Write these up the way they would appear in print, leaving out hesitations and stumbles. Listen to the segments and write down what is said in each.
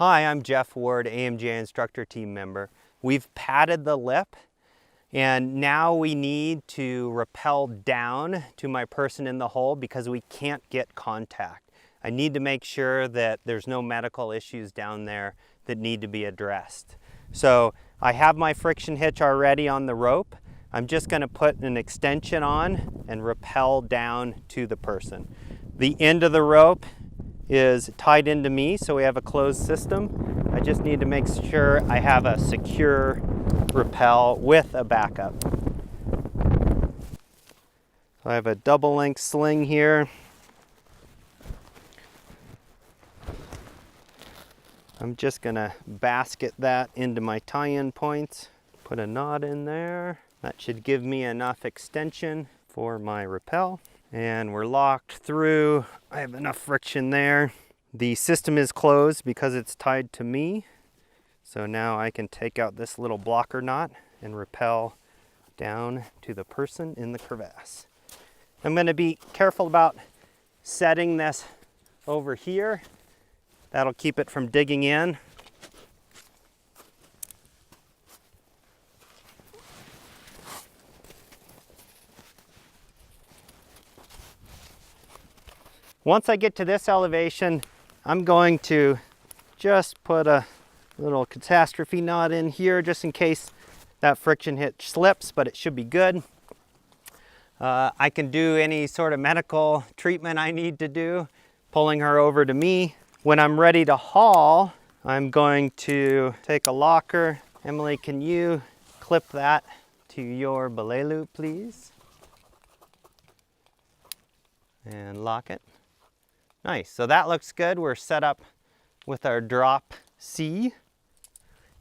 Hi, I'm Jeff Ward, AMGA instructor team member. We've padded the lip and now we need to rappel down to my person in the hole because we can't get contact. I need to make sure that there's no medical issues down there that need to be addressed. So I have my friction hitch already on the rope. I'm just going to put an extension on and rappel down to the person. The end of the rope is tied into me, so we have a closed system. I just need to make sure I have a secure rappel with a backup. So I have a double length sling here. I'm just gonna basket that into my tie-in points. Put a knot in there. That should give me enough extension for my rappel. And we're locked through. I have enough friction there. The system is closed because it's tied to me. So now I can take out this little blocker knot and rappel down to the person in the crevasse. I'm going to be careful about setting this over here. That'll keep it from digging in. Once I get to this elevation, I'm going to just put a little catastrophe knot in here just in case that friction hitch slips, but it should be good. I can do any sort of medical treatment I need to do, pulling her over to me. When I'm ready to haul, I'm going to take a locker. Emily, can you clip that to your belay loop, please? And lock it. Nice, so that looks good. We're set up with our drop C.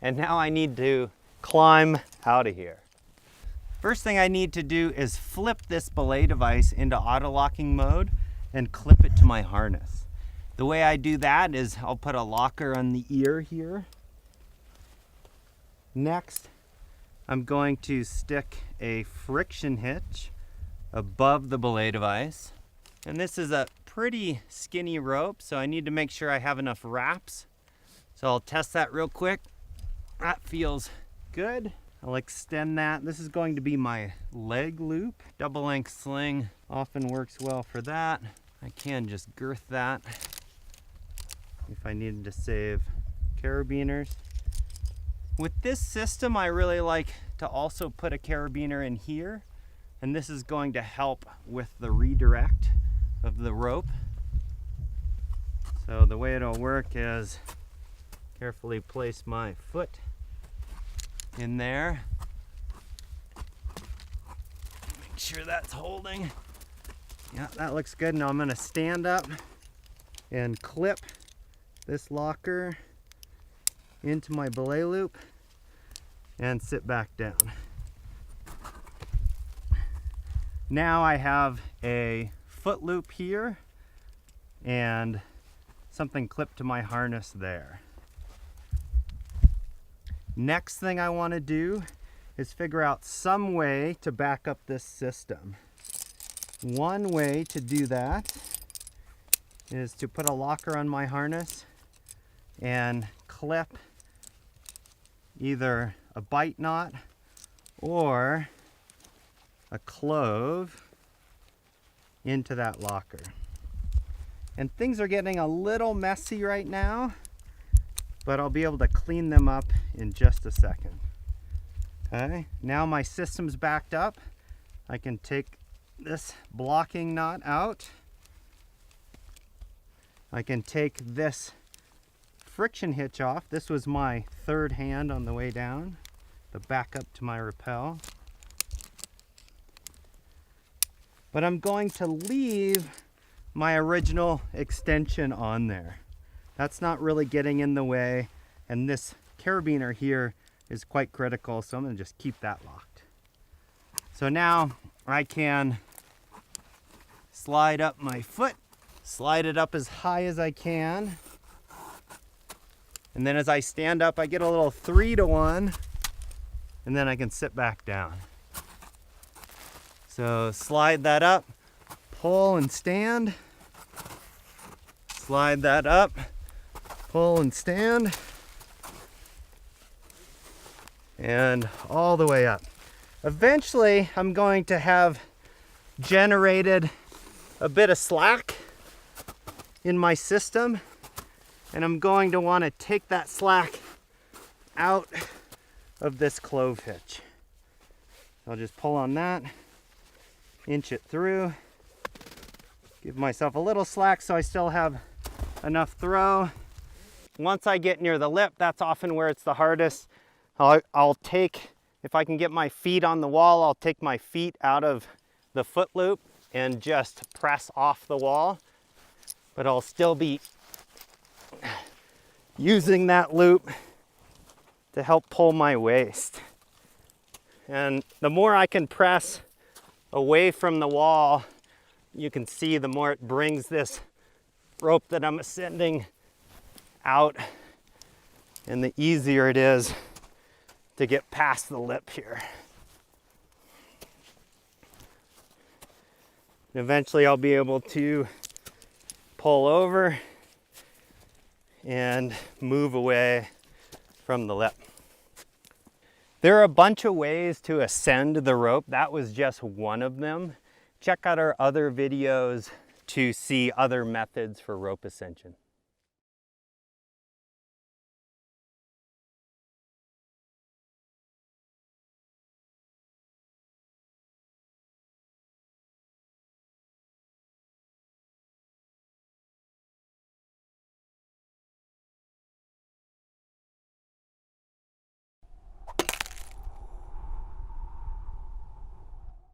And now I need to climb out of here. First thing I need to do is flip this belay device into auto locking mode and clip it to my harness. The way I do that is I'll put a locker on the ear here. Next, I'm going to stick a friction hitch above the belay device. And this is a pretty skinny rope, so I need to make sure I have enough wraps. So I'll test that real quick. That feels good. I'll extend that. This is going to be my leg loop. Double length sling often works well for that. I can just girth that if I needed to save carabiners. With this system, I really like to also put a carabiner in here, and this is going to help with the redirect of the rope. So the way it'll work is carefully place my foot in there. Make sure that's holding. Yeah, that looks good. Now I'm going to stand up and clip this locker into my belay loop and sit back down. Now I have a foot loop here and something clipped to my harness there. Next thing I want to do is figure out some way to back up this system. One way to do that is to put a locker on my harness and clip either a bite knot or a clove into that locker. And things are getting a little messy right now, but I'll be able to clean them up in just a second. Okay, now my system's backed up. I can take this blocking knot out. I can take this friction hitch off. This was my third hand on the way down, the backup to my rappel. But I'm going to leave my original extension on there. That's not really getting in the way, and this carabiner here is quite critical, so I'm going to just keep that locked. So now I can slide up my foot, slide it up as high as I can, and then as I stand up I get a little 3-to-1, and then I can sit back down. So slide that up, pull and stand, slide that up, pull and stand, and all the way up. Eventually, I'm going to have generated a bit of slack in my system, and I'm going to want to take that slack out of this clove hitch. I'll just pull on that, inch it through, give myself a little slack so I still have enough throw. Once I get near the lip, that's often where it's the hardest. I'll take, if I can get my feet on the wall, I'll take my feet out of the foot loop and just press off the wall. But I'll still be using that loop to help pull my waist. And the more I can press away from the wall, you can see the more it brings this rope that I'm ascending out, and the easier it is to get past the lip here. And eventually I'll be able to pull over and move away from the lip. There are a bunch of ways to ascend the rope. That was just one of them. Check out our other videos to see other methods for rope ascension.